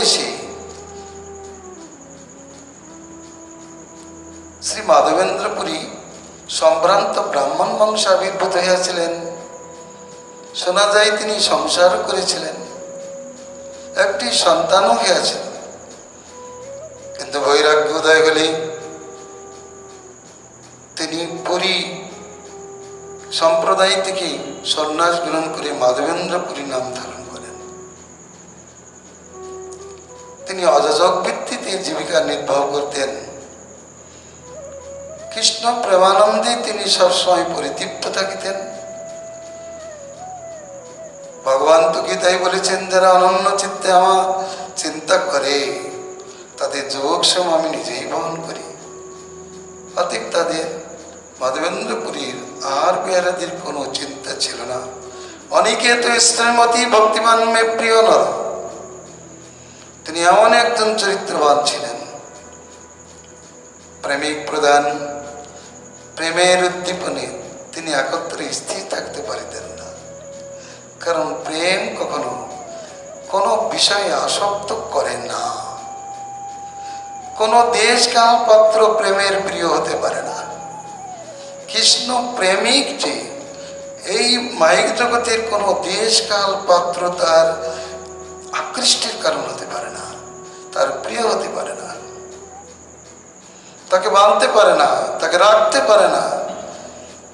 এসে শ্রী মাধবেন্দ্রপুরী সম্ভ্রান্ত ব্রাহ্মণ বংশে আবির্ভূত হইয়াছিলেন। শোনা যায় তিনি সংসারও করেছিলেন, একটি সন্তানও হইয়াছিল। কিন্তু বৈরাগ্য উদয় হলে তিনি পুরী সম্প্রদায় থেকে সন্ন্যাস গ্রহণ করে মাধবেন্দ্রপুরী নাম ধারণ করেন। তিনি অযাচক ভিত্তিতে জীবিকা নির্বাহ করতেন। কৃষ্ণ প্রেমানন্দে তিনি সবসময় পরিতৃপ্ত থাকিতেন। ভগবান তো গীতায় বলেছেন, যারা অনন্য চিত্তে আমার চিন্তা করে তাদের যোগ শ্রম আমি নিজেই বহন করি। অতএব তাদের মাধবেন্দ্রপুরীর আর বিহারাদির কোনো চিন্তা ছিল না। অনেকে তো শ্রীমতী ভক্তিমান মে প্রিয় নর, তিনি এমন একজন চরিত্রবান ছিলেন, প্রেমিক প্রধান, প্রেমের উদ্দীপনে তিনি একত্রে স্থির থাকতে পারিতেন না। কারণ প্রেম কখনো কোনো বিষয়ে আসক্ত করে না। কোনো দেশ কাল পাত্র প্রেমের প্রিয় হতে পারে না। কৃষ্ণ প্রেমিক যে, এই মায়িক জগতের কোনো দেশ কাল পাত্র তার আকৃষ্টের কারণ হতে পারে না, তার প্রিয় হতে পারে না, তাকে বাঁধতে পারে না, তাকে রাখতে পারে না।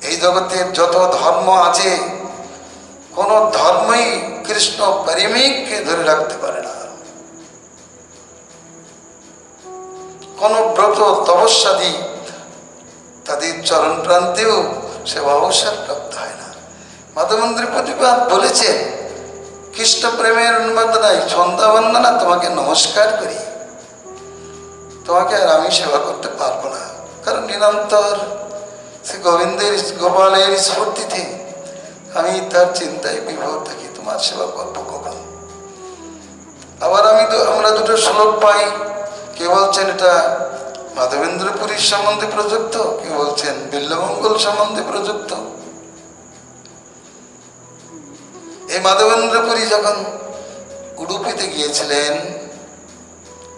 এই জগতের যত ধর্ম আছে, কোন ধর্মই কৃষ্ণ প্রেমিককে ধরে রাখতে পারে না। কোন ব্রত তপস্যাদি তাদের চরণ প্রান্তেও সে অবসর প্রাপ্ত হয় না। মাধবেন্দ্র প্রতিপাদ বলেছেন, কৃষ্ণ প্রেমের উন্মাদনায় সন্ধ্যা বন্দনা তোমাকে নমস্কার করি, তোমাকে আর আমি সেবা করতে পারবো না। কারণ নিরন্তর সে গোবিন্দের গোপালের স্ফূর্তিতে আমি তার চিন্তায় বিভোর থাকি, তোমার সেবা করবো কখন। আবার আমরা দুটো শ্লোক পাই, কে বলছেন এটা মাধবেন্দ্রপুরীর সম্বন্ধে প্রযুক্ত, কে বলছেন বিল্লমঙ্গল সম্বন্ধে প্রযুক্ত। এই মাধবেন্দ্রপুরী যখন উডুপিতে গিয়েছিলেন,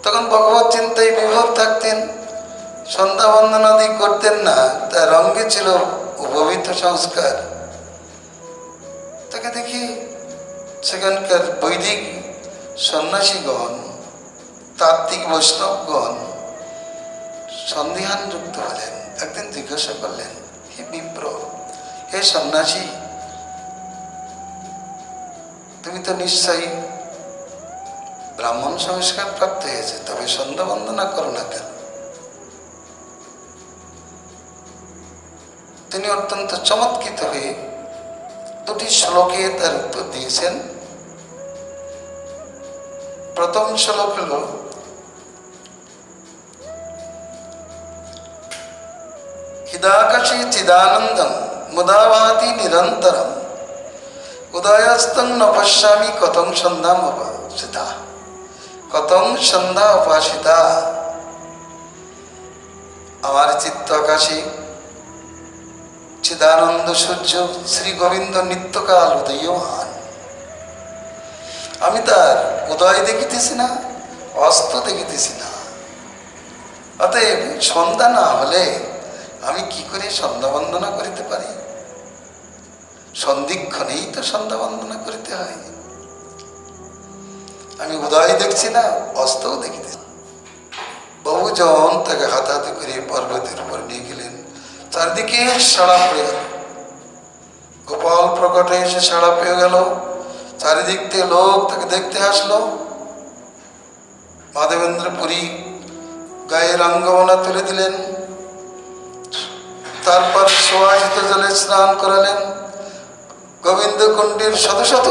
তখন ভগবত চিন্তায় বিভোর থাকতেন, সন্ধ্যা বন্দনাদি করতেন না। তার অঙ্গে ছিল উপবিত সংস্কার। তাকে দেখি সেখানকার বৈদিক সন্ন্যাসীগণ, তাত্ত্বিক বৈষ্ণবগণ সন্দেহান যুক্ত হলেন। একদিন জিজ্ঞাসা করলেন, হে বিপ্র, হে সন্ন্যাসী, তুমি তো নিশ্চয়ই ব্রাহ্মণ সংস্কার প্রাপ্ত হয়েছে, তবে সন্ধ্যা বন্দনা করো না কেন? তিনি অত্যন্ত চমৎকৃত হয়ে দুটি শ্লোকে তার উত্তর দিয়েছেন। প্রথম শ্লোক হল, হিদাকাশে চিদানন্দম মুদাভাতি নিরন্তরম উদয়স্তং ন পশ্যামি কতং সন্ধ্যাম উপাসিতা, কতং সন্ধ্যা উপাসিতা। আমার চিত্ত আকাশে চিদানন্দ সূর্য শ্রী গোবিন্দ নিত্যকাল উদীয়মান। আমি তার উদয় দেখিতেছি না, অস্ত দেখিতেছি না। অতএব সন্ধ্যা না হলে আমি কি করে সন্ধ্যা বন্দনা করিতে পারি? সন্ধিক্ষণেই তো সন্ধ্যা বন্দনা করিতে হয়। আমি উদয় দেখছি না, অস্তও দেখিতেছি। বহুজন তাকে হাতাহাতি করে পর্বতের উপর নিয়ে গেলেন। চারদিকে সাড়া পড়ে গেল, গোপাল প্রকটে এসে সাড়া পেয়ে গেল। চারিদিক থেকে লোক তাকে দেখতে আসলো। মাধবেন্দ্রপুরী গায়ে রঙ্গমালা তুলে দিলেন, তারপর সুবাসিত জলে স্নান করালেন। গোবিন্দ কুণ্ডের শত শত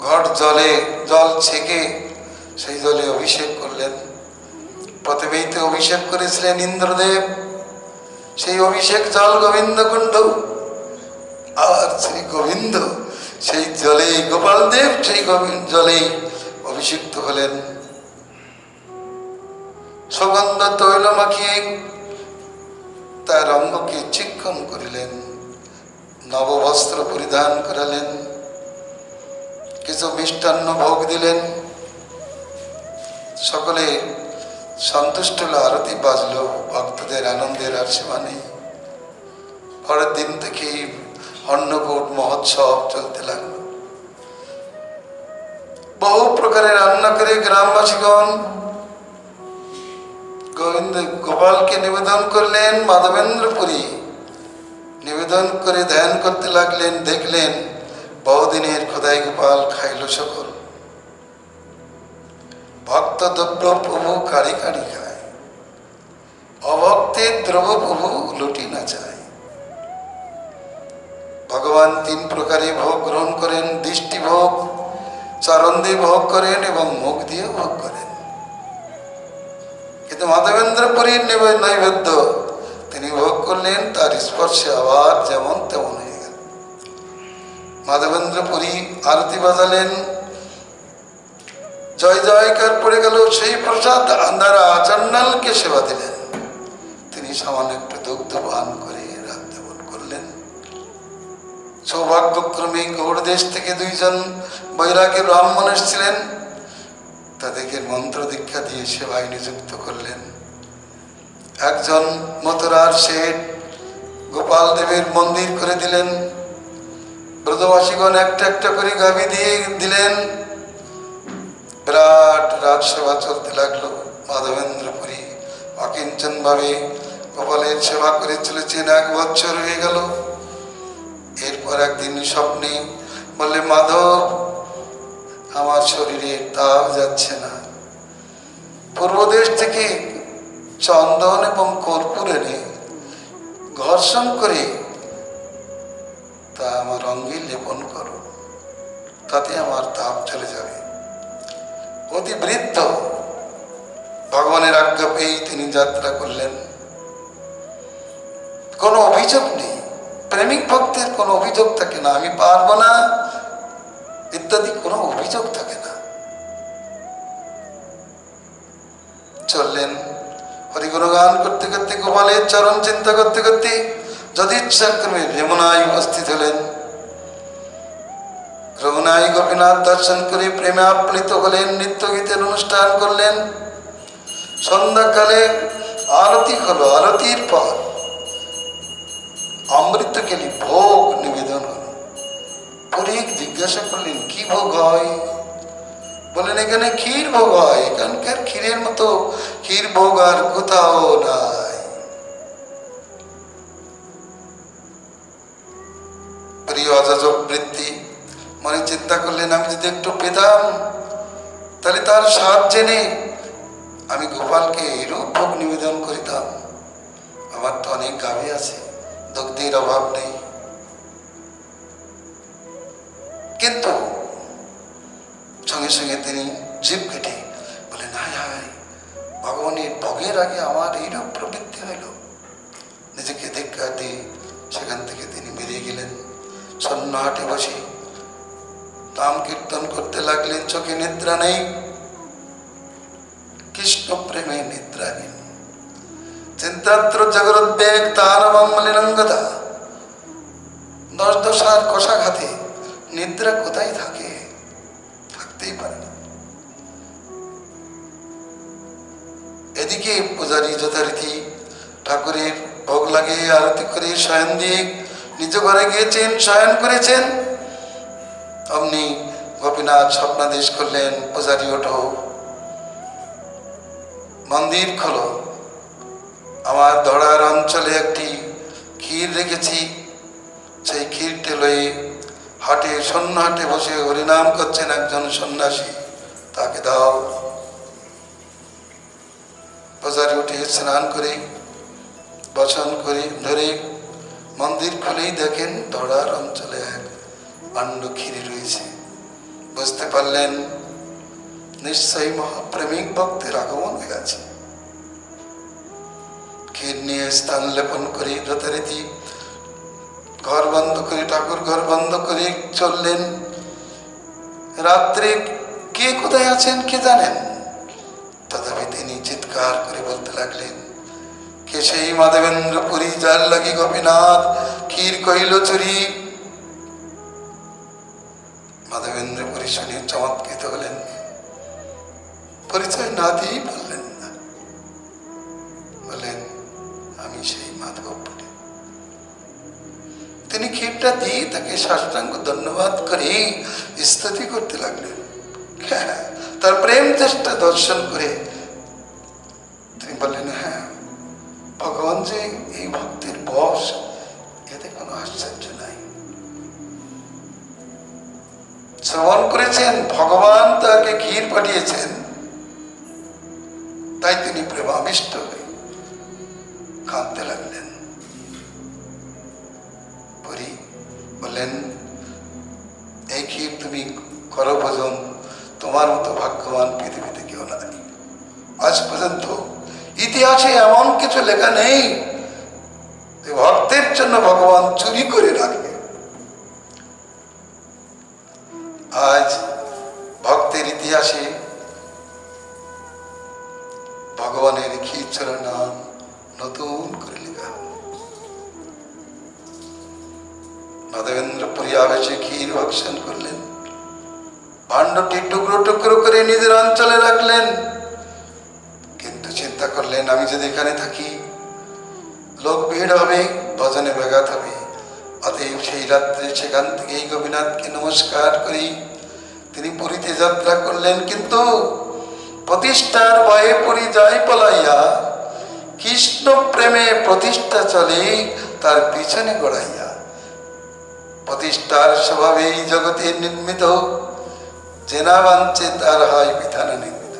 ঘট জল ছেঁকে সেই জলে অভিষেক করলেন। প্রথমেই তো অভিষেক করেছিলেন ইন্দ্রদেব, সেই অভিষেক জল গোবিন্দ কুণ্ড। আর শ্রী গোবিন্দ সেই জলে, গোপাল দেব সেই জলেই অভিষিক্ত হলেন। সুগন্ধ তৈল মাখিয়ে তার অঙ্গকে চিক্কণ করিলেন, নববস্ত্র পরিধান করালেন, কিছু মিষ্টান্ন ভোগ দিলেন। সকলে সন্তুষ্ট হলো, আরতি বাজলো, ভক্তদের আনন্দের আর সীমা নেই। পরের দিন থেকেই অন্নকূট মহোৎসব চলতে লাগলো। বহু প্রকারের রান্না করে গ্রামবাসীগণ গোপালকে নিবেদন করলেন। মাধবেন্দ্রপুরী নিবেদন করে ধ্যান করতে লাগলেন। দেখলেন বহুদিনের খোদাই গোপাল খাইল সকল। ভক্ত দ্রব্য প্রভু কাড়ি কাড়ি খায়, অভক্তের দ্রব্য প্রভু লুটি না যায়। ভগবান তিন প্রকারে ভোগ গ্রহণ করেন। দৃষ্টি ভোগ, চরণ দিয়ে ভোগ করেন এবং মুখ দিয়ে ভোগ করেন। কিন্তু মাধবেন্দ্রপুরীর নৈবেদ্য তিনি ভোগ করলেন, তার স্পর্শে আবার যেমন তেমন হয়ে গেল। মাধবেন্দ্রপুরী আরতি বাজালেন, জয় জয়কার পড়ে গেল। সেই প্রসাদ দ্বারা চন্ডালকে সেবা দিলেন। তিনি সামান্য একটু দুগ্ধ পান করে রাত যাপন করলেন। সৌভাগ্যক্রমে গৌড় দেশ থেকে দুইজন বৈরাগী ব্রাহ্মণ এসেছিলেন। তাদেরকে মন্ত্র দীক্ষা দিয়ে সেবায় নিযুক্ত করলেন। একজন মথুরার শেঠ গোপাল দেবের মন্দির করে দিলেন। ব্রজবাসীগণ একটা একটা করে গাভী দিয়ে দিলেন। বিরাট রাজসেবা চলতে লাগলো। মাধবেন্দ্রপুরী অকিঞ্চন ভাবে গোপালের সেবা করে চলেছেন। 1 বছর হয়ে গেল। এরপর একদিন স্বপ্নে বললে, মাধব, আমার শরীরে তাপ যাচ্ছে না। পূর্বদেশ থেকে চন্দন এবং কর্পূর এনে ঘর্ষণ করে তা আমার অঙ্গে লেপন করো, তাতে আমার তাপ চলে যাবে। অতি বৃদ্ধ, ভগবানের আজ্ঞা পেয়েই তিনি যাত্রা করলেন। কোনো অভিযোগ নেই। প্রেমিক ভক্তের কোনো অভিযোগ থাকে না, আমি পারবো না ইত্যাদি কোনো অভিযোগ থাকে না। চললেন হরিগুণগান করতে করতে, গোপালের চরণ চিন্তা করতে করতে যদিচ্ছাক্রমে যমুনায় উপস্থিত হলেন। যমুনায় গোপীনাথ দর্শন করে প্রেমে আপ্লিত হলেন। নৃত্য গীতের অনুষ্ঠান করলেন। সন্ধ্যাকালে আরতি হলো। আরতির পর অমৃতকেলি ভোগ নিবেদন হল। পরীক জিজ্ঞাসা করলেন, কি ভোগ হয়? বলেন, এখানে ক্ষীর ভোগ হয়। এখানকার ক্ষীরের মতো ক্ষীর ভোগ আর কোথাও নাই। প্রিয় অযাচক বৃত্তি মনে চিন্তা করলেন, আমি যদি একটু পেতাম তাহলে তার স্বাদ জেনে আমি গোপালকে এরূপ ভোগ নিবেদন করিতাম। আমার তো অনেক গাভী আছে, দুগ্ধের অভাব নেই। কিন্তু সঙ্গে সঙ্গে তিনি জিভ কেটে বলেন, হায় হায়, ভগবানের ভোগের আগে আমার এইরূপ প্রবৃত্তি হইল। নিজেকে ধিক্কার দিয়ে সেখান থেকে তিনি বেরিয়ে গেলেন। সন্ন্য হাটে বসে নাম কীর্তন করতে লাগলেন। চোখে নিদ্রা নেই, কৃষ্ণ প্রেমে নিদ্রাহীন। চিন্তাত্র জগরোদ্বেগ তার মলিনঙ্গতা। 10 দশার কষাঘাতে নিদ্রা কোথায় থাকে? থাকতেই পারে না। এদিকে পূজারী যথারীতি ঠাকুরের ভোগ লাগিয়ে আরতি করে শয়ন দিয়ে নিজ ঘরে গিয়েছেন, শয়ন করেছেন। অমনি গোপীনাথ স্বপ্নাদেশ করলেন, পূজারী ওঠো, মন্দির খোলো। আমার ধরার অঞ্চলে একটি ক্ষীর রেখেছি, সেই ক্ষীরটি লয়ে হাটে, সন্ন্য হাটে বসে হরিনাম করছেন একজন সন্ন্যাসী, তাকে দাও। পূজারী উঠে স্নান করে বচন করে ধরে মন্দির খুলেই দেখেন ধরার অঞ্চলে এক পাণ্ড ক্ষীরি রয়েছে। বুঝতে পারলেন নিশ্চয়ই মহাপ্রেমিক ভক্তের আগমন হয়ে গেছে। ক্ষীর নিয়ে স্থান লেপন করে যথারীতি ঘর বন্ধ করে, ঠাকুর ঘর বন্ধ করে চললেন। রাত্রে কে কোথায় আছেন কে জানেন? তথাপি তিনি চিৎকার করে বলতে লাগলেন, কে সেই মাধবেন্দ্রপুরী যার লাগি গোপীনাথ ক্ষীর কহিল চুরি? মাধবেন্দ্রপুরী শুনে চমৎকৃত হলেন। পরিচয় না দিয়েই বললেন না, বলেন আমি সেই মাধবপুরী। তিনি ক্ষীরটা দিয়ে তাকে সাষ্টাঙ্গ ধন্যবাদ করে স্তুতি করতে লাগলেন। হ্যাঁ, তার প্রেম চেষ্টা দর্শন করে তিনি বললেন, হ্যাঁ ভগবান যে এই ভক্তের বশ, এতে কোনো আশ্চর্য নাই। শ্রবণ করেছেন ভগবান তাকে ক্ষীর পাঠিয়েছেন, তাই তিনি প্রেমাবিষ্ট হয়ে কাঁদতে লাগলেন। পরি বললেন, এই ক্ষীর তুমি করো ভোজন, তোমার মতো ভাগ্যবান পৃথিবীতে কেউ নাই। আজ পর্যন্ত ইতিহাসে এমন কিছু লেখা নেই যে ভক্তের জন্য ভগবান চুরি করে রাখে। আজ ভক্তের ইতিহাসে ভগবানের ক্ষীর নাম নতুন করে লেখা। মাধবেন্দ্র পুরী আবেশে ক্ষীর ভক্ষণ করলেন, ভাণ্ডটি টুকরো টুকরো করে নিজের অঞ্চলে রাখলেন। কিন্তু চিন্তা করলেন, আমি যদি এখানে থাকি লোক ভিড় হবে, ভজনে ব্যাঘাত হবে। অতএব সেই রাত্রে সেখান থেকেই গোপীনাথকে নমস্কার করি তিনি পুরীতে যাত্রা করলেন। কিন্তু প্রতিষ্ঠার ভয়ে পুরী যায় পলাইয়া, কৃষ্ণ প্রেমে প্রতিষ্ঠা চলে তার পিছনে গড়াইয়া। প্রতিষ্ঠার স্বভাবেই জগতে নির্মিত, জেনা বাঞ্চে তার হয় বিধানে নির্মিত।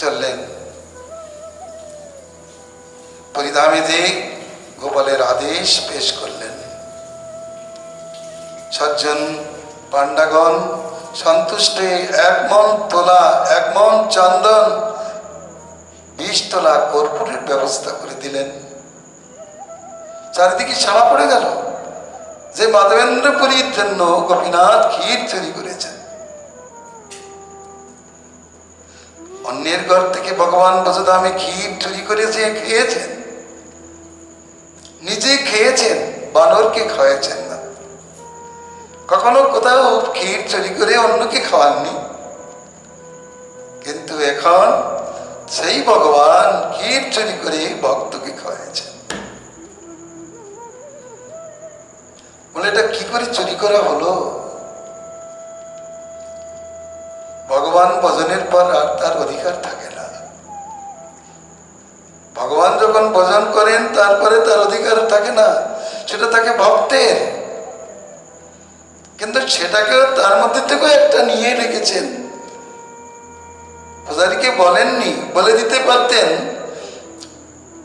চললেন পরিধামে যে গোপালের আদেশ পেশ করলেন। সজ্জন পাণ্ডাগণ সন্তুষ্ট, 1 মণ তোলা, 1 মণ চন্দন, 20 তোলা কর্পূরের ব্যবস্থা করে দিলেন। চারিদিকে সাড়া পড়ে গেল যে মাধবেন্দ্র পুরীর জন্য গোপীনাথ ক্ষীর চুরি করেছেন। অন্যের ঘর থেকে ভগবান বসুধামে ক্ষীর চুরি করেছে, খেয়েছেন, নিজে খেয়েছেন, বানরকে খাওয়াইছেন না। কখনো কোথাও ক্ষীর চুরি করে অন্যকে খাওয়াননি। কিন্তু এখন সেই ভগবান ক্ষীর চুরি করে ভক্তকে খাওয়াইছেন। বলে, এটা কি করে চুরি করা হলো? ভগবান ভজনের পর আর তার অধিকার থাকে না। ভগবান যখন ভজন করেন তারপরে তার অধিকার থাকে না, সেটা থাকে ভক্তের। কিন্তু সেটাকেও তার মধ্যে থেকেও একটা নিয়ে রেখেছেন। পূজারীকে বলেননি, বলে দিতে পারতেন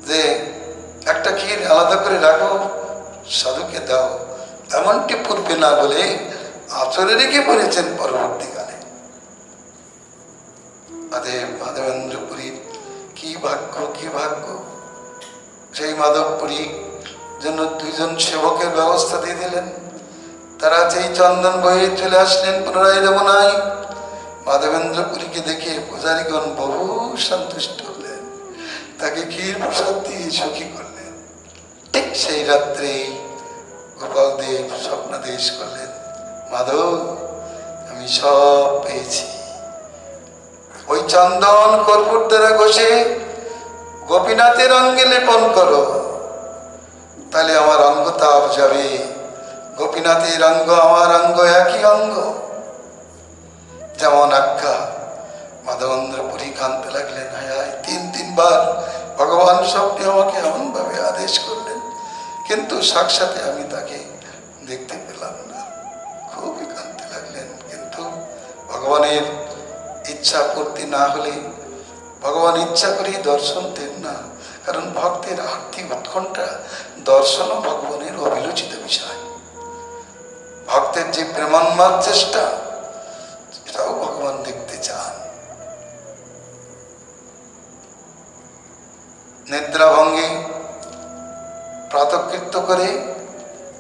যে একটা ক্ষীর আলাদা করে রাখো, সাধুকে দাও। এমনটি পূর্বে না বলে আচরে রেখে পড়েছেন পরবর্তীকালে। মাধবেন্দ্র পুরীর কি ভাগ্য, কি ভাগ্য! সেই মাধবপুরী জন্য 2 জন সেবকের ব্যবস্থা দিয়ে দিলেন। তারা সেই চন্দন বয়ে চলে আসলেন পুনরায় যমুনায়। মাধবেন্দ্র পুরীকে দেখে পূজারীগণ বহু সন্তুষ্ট হলেন, তাকে ক্ষীর প্রসাদ দিয়ে সুখী করলেন। ঠিক সেই রাত্রেই গোপাল দেব স্বপ্নাদেশ করলেন, মাধব আমি সব পেয়েছি। ওই চন্দন কর্পূর দ্বারা ঘষে গোপীনাথের অঙ্গে লেপন করো, তাহলে আমার অঙ্গ তাপ যাবে। গোপীনাথের অঙ্গ আমার অঙ্গ একই অঙ্গ, যেমন আজ্ঞা। মাধবেন্দ্র পুরী কাঁদতে লাগলেন, হায় 3 বার ভগবান স্বপ্নে আমাকে এমন ভাবে আদেশ করলেন, কিন্তু সাক্ষাতে আমি তাকে দেখতে পেলাম না। খুবই কাঁদতে লাগলেন। কিন্তু ভগবানের ইচ্ছা পূর্তি না হলে ভগবান ইচ্ছা করেই দর্শন দেন না। কারণ ভক্তের আর্থিক উৎকণ্ঠা, দর্শনও ভগবানের অভিলোচিত বিষয়। ভক্তের যে প্রেমান্মাদ চেষ্টা, এটাও ভগবান দেখতে চান। নিদ্রা ভঙ্গে প্রাতকৃত্য করে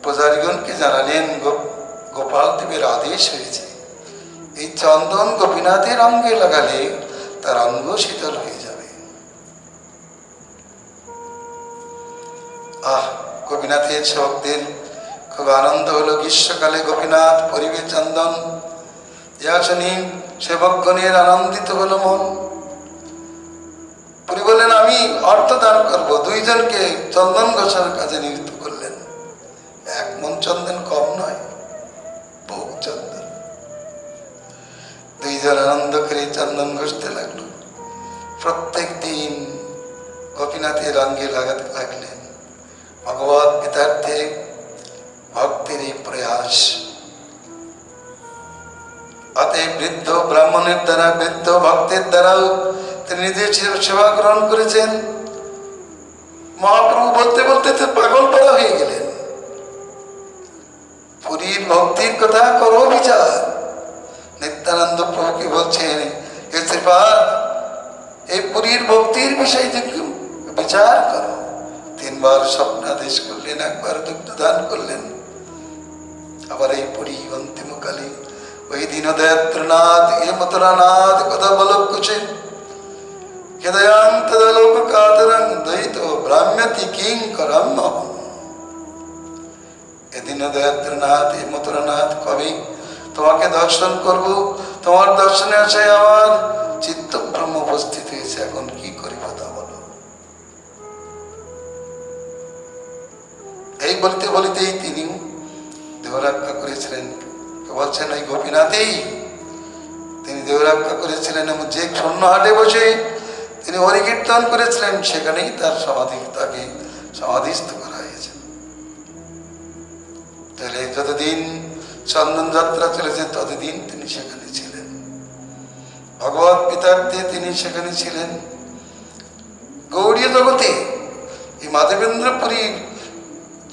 পূজারীগণকে জানালেন, গোপাল দেবের আদেশ হয়েছে, এই চন্দন গোপীনাথের অঙ্গে লাগালে তার অঙ্গ শীতল হয়ে যাবে। গোপীনাথের সেবকদের খুব আনন্দ হলো। গ্রীষ্মকালে গোপীনাথ পরিবে চন্দন, ইহা শুনি সেবকগণের আনন্দিত হলো মন। পুরী বললেন, আমি অর্থ দান করবো। দুইজনকে চন্দন ঘষার কাজে নিযুক্ত করলেন। 1 মণ চন্দন কম নয়, বহু চন্দন। দুইজন আনন্দ করে চন্দন ঘষতে লাগলো। প্রত্যেক দিন গোপীনাথের অঙ্গে লাগাতে লাগলেন। ভগবত পিতার্থে ভক্তের এই প্রয়াস। অতএব বৃদ্ধ ব্রাহ্মণের দ্বারা, বৃদ্ধ ভক্তের দ্বারাও তিনি নিজের সেবা গ্রহণ করেছেন। মহাপ্রভু বলতে বলতে তো পাগল পাড়া হয়ে গেলেন। পুরীর ভক্তির কথা করো বিচার। নিত্যানন্দ প্রভুকে বলছেন, হে শ্রীপাদ, এই পুরীর ভক্তির বিষয় বিচার করো। 3 বার স্বপ্নাদেশ করলেন, 1 বার দুগ্ধদান করলেন। আবার এই পুরী অন্তিমকালে ওই দীনদয়াত্রনাথ এ মথুরানাথ কথা বল কুছে হৃদয়ান্তলোক কাতরং দ্বৈত ব্রাহ্ম্যতি কিং করম। এ দীনদয়াত্রনাথ এ মথুরানাথ, কবি তোমাকে দর্শন করব, তোমার দর্শনে আসে আমার চিত্তভ্রম উপস্থিত হয়েছে, এখন কি করিব তা বলো। এই বলতে বলিতেই তিনি দেহরক্ষা করেছিলেন। বলছেন ওই গোপীনাথেই তিনি দেহরক্ষা করেছিলেন এবং যে শূন্য হাটে বসে তিনি হরিকীর্তন করেছিলেন সেখানেই তার তাকে সমাধিস্থ করা হয়েছে। তাহলে যতদিন চন্দন যাত্রা চলেছে ততদিন তিনি সেখানে ছিলেন। ভগবত পিতার্থে তিনি সেখানে ছিলেন। গৌড়ীয় জগতে এই মাধবেন্দ্রপুরীর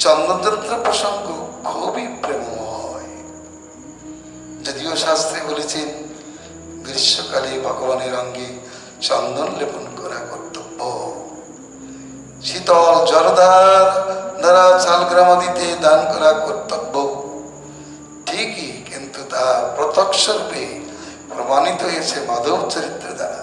চন্দন যাত্রা প্রসঙ্গ খুবই প্রেমময়। যদিও শাস্ত্রে বলেছেন গ্রীষ্মকালে ভগবানের অঙ্গে চন্দন লেপন করা কর্তব্য, শীতল জলধার দ্বারা শালগ্রাম দিতে দান করা কর্তব্য, ঠিকই, কিন্তু তা প্রত্যক্ষ রূপে প্রমাণিত হয়েছে মাধব চরিত্র দ্বারা।